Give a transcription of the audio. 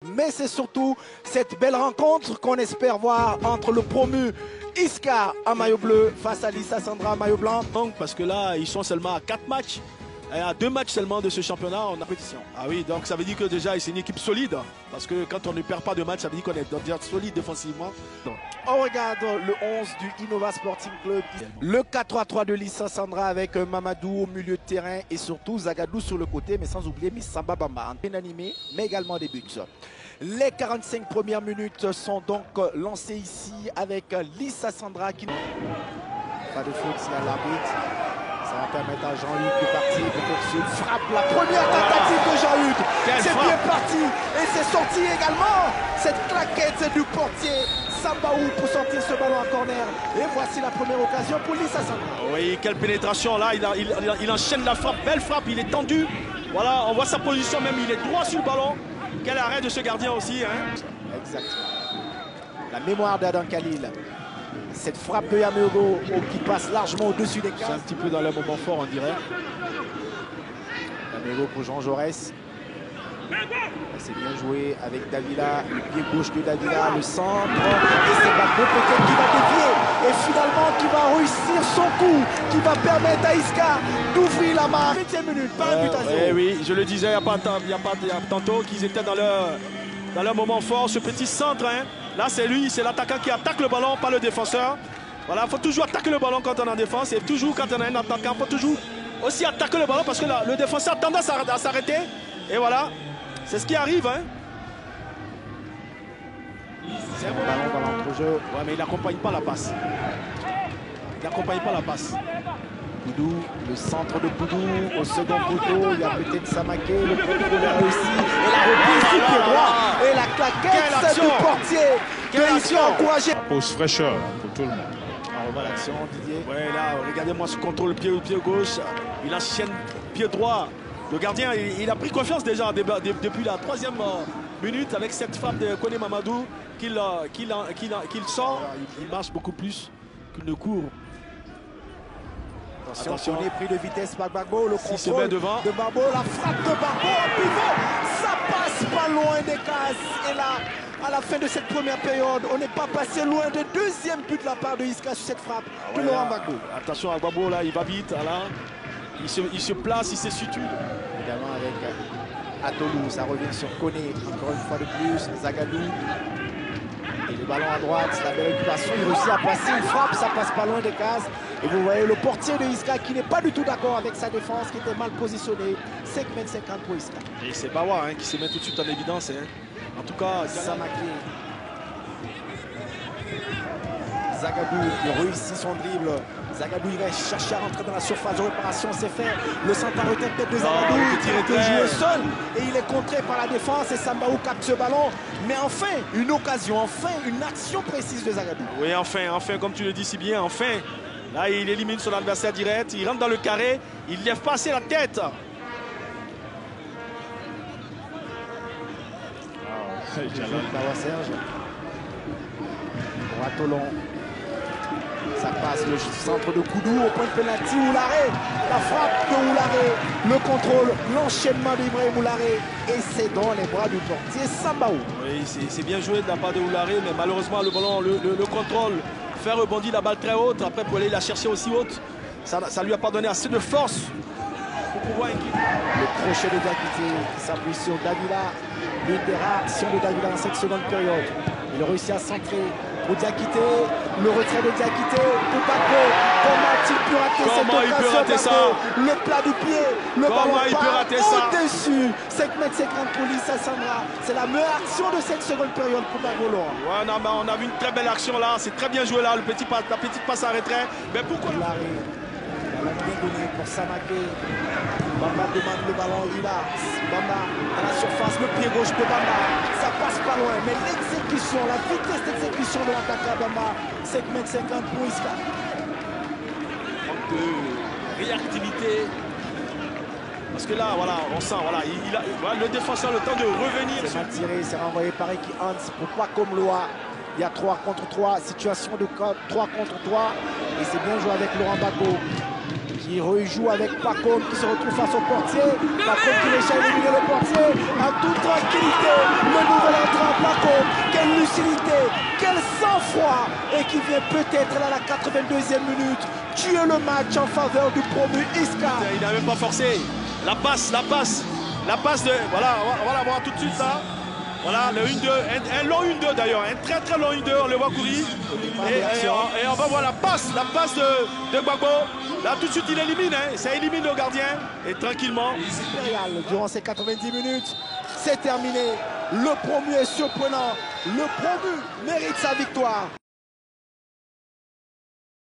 Mais c'est surtout cette belle rencontre qu'on espère voir entre le promu Iska à maillot bleu face à Lissa Sandra à maillot blanc. Parce que là, ils sont seulement à 4 matchs. Et à 2 matchs seulement de ce championnat en compétition. Ah oui, donc ça veut dire que déjà c'est une équipe solide. Parce que quand on ne perd pas de match, ça veut dire qu'on est déjà solide défensivement. Donc. On regarde le 11 du Innova Sporting Club. Le 4-3-3 de Lissa Sandra avec Mamadou au milieu de terrain et surtout Zagadou sur le côté, mais sans oublier Miss Samba Bamba. Inanimé, mais également des buts. Les 45 premières minutes sont donc lancées ici avec Lissa Sandra qui... Pas de faute s'il y a l'arbitre. Ça va permettre à Jean-Luc de partir pour une frappe. La première tentative de Jean-Luc. C'est bien parti. Et c'est sorti également. Cette claquette du portier Sambaou pour sortir ce ballon en corner. Et voici la première occasion pour Lissa Sandra. Oui, quelle pénétration là. Il enchaîne la frappe. Belle frappe. Il est tendu. Voilà, on voit sa position même. Il est droit sur le ballon. Quel arrêt de ce gardien aussi. Hein. Exactement. La mémoire d'Adam Khalil. Cette frappe de Yameogo qui passe largement au-dessus des cases. C'est un petit peu dans le moment fort, on dirait. Yameogo pour Jean Jaurès. C'est bien joué avec Davila, le pied gauche de Davila, le centre. Et c'est Bagbo peut-être qui va dévier. Et finalement qui va réussir son coup, qui va permettre à Iska d'ouvrir la marque. 20e minute, pas un but à 0. Oui, je le disais il y a tantôt qu'ils étaient dans leur moment fort. Ce petit centre, hein. Là, c'est lui, c'est l'attaquant qui attaque le ballon, pas le défenseur. Voilà, il faut toujours attaquer le ballon quand on est en défense. Et toujours, quand on a un attaquant, il faut toujours aussi attaquer le ballon parce que le défenseur a tendance à s'arrêter. Et voilà, c'est ce qui arrive. Hein. C'est un ballon dans l'entrejeu. Ouais, mais il n'accompagne pas la passe. Il n'accompagne pas la passe. Boudou, le centre de Boudou au second poteau, il y a peut-être Samaké, le contrôle est réussi, et la reprise du pied droit, et la claquette du portier, quelle action encouragé. Pose fraîcheur pour tout le monde. On revoit l'action, Didier. Ouais, là, regardez-moi ce contrôle pied gauche, il enchaîne pied droit. Le gardien, il a pris confiance déjà depuis la 3e minute avec cette frappe de Kone Mamadou qu'il sort. Il marche beaucoup plus qu'il ne court. Attention, on est pris de vitesse par Bagbo, le contrôle devant. de Bagbo, la frappe de Bagbo en pivot, ça passe pas loin des cases. Et là, à la fin de cette première période, on n'est pas passé loin du deuxième but de la part de Iska sur cette frappe de Laurent Bagbo. Attention à Bagbo, là, il va vite, là. Il se place, il se situe. Également avec Atolou, ça revient sur Kone, encore une fois de plus, Zagadou. Et le ballon à droite, la belle occupation, il réussit à passer, il frappe, ça passe pas loin des cases. Et vous voyez le portier de Iska qui n'est pas du tout d'accord avec sa défense, qui était mal positionnée. 5 mètres 50 pour Iska. Et c'est Bawa hein, qui se met tout de suite en évidence. Hein. En tout cas, Samaké. Zagadou qui réussit son dribble. Zagadou il va chercher à rentrer dans la surface de réparation, c'est fait. Le centre à retrait peut-être de Zagadou, il peut jouer seul et il est contré par la défense et Sambaou capte ce ballon. Mais enfin, une occasion, enfin une action précise de Zagadou. Oui, enfin, comme tu le dis si bien, enfin. Là, il élimine son adversaire direct, il rentre dans le carré, il lève pas assez la tête. Serge. Ratolon. Ça passe le centre de Koudou au point de pénalty. Oularé, la frappe de Oularé, le contrôle, l'enchaînement d'Ibrahim Oularé. Et c'est dans les bras du portier Sambaou. Oui, c'est bien joué de la part de Oularé, mais malheureusement le ballon, le contrôle, fait rebondir la balle très haute. Après, pour aller la chercher aussi haute, ça ne lui a pas donné assez de force pour pouvoir inquiéter. Le crochet de Diakité qui s'appuie sur Davila. L'une des rares actions de Davila dans cette seconde période. Il a réussi à centrer pour Diakité. Le retrait de Diakité pour Bagbo. Comment a-t-il pu rater cette occasion? Le plat du pied. Le ballon part au-dessus. 5 mètres 50 pour Lissa Sandra. C'est la meilleure action de cette seconde période pour Bagbo. Ouais, non, on a vu une très belle action là. C'est très bien joué là. La petite passe à retrait. Mais pourquoi Ballon bien donné pour Samaké. Bamba demande le ballon, il a Bamba à la surface, le pied gauche de Bamba. Ça passe pas loin, mais l'exécution, la vitesse d'exécution de l'attaquant Bamba, 5 mètres 50 pour Iska. Manque de réactivité. Parce que là, voilà, on sent, voilà, le défenseur a le temps de revenir. C'est mal tiré, c'est renvoyé par Eki Hans pour pas comme Loa. Il y a 3 contre 3, situation de 3 contre 3. Et c'est bien joué avec Laurent Bagbo. qui rejoue avec Pacom qui se retrouve face au portier. Pacom qui réussit à éliminer le portier en toute tranquillité. Le nouvel entrant Pacom, quelle lucidité, quel sang-froid, et qui vient peut-être là à la 82e minute tuer le match en faveur du promu Isca. Il n'a même pas forcé. La passe de... Voilà, on va la voir tout de suite là. Voilà, le 1-2, un long 1-2 d'ailleurs, un très très long 1-2, on le voit courir. Et on va voir la passe de Gbagbo. Là tout de suite il élimine, hein, ça élimine le gardien. Et tranquillement. Durant ces 90 minutes, c'est terminé. Le promu est surprenant. Le promu mérite sa victoire.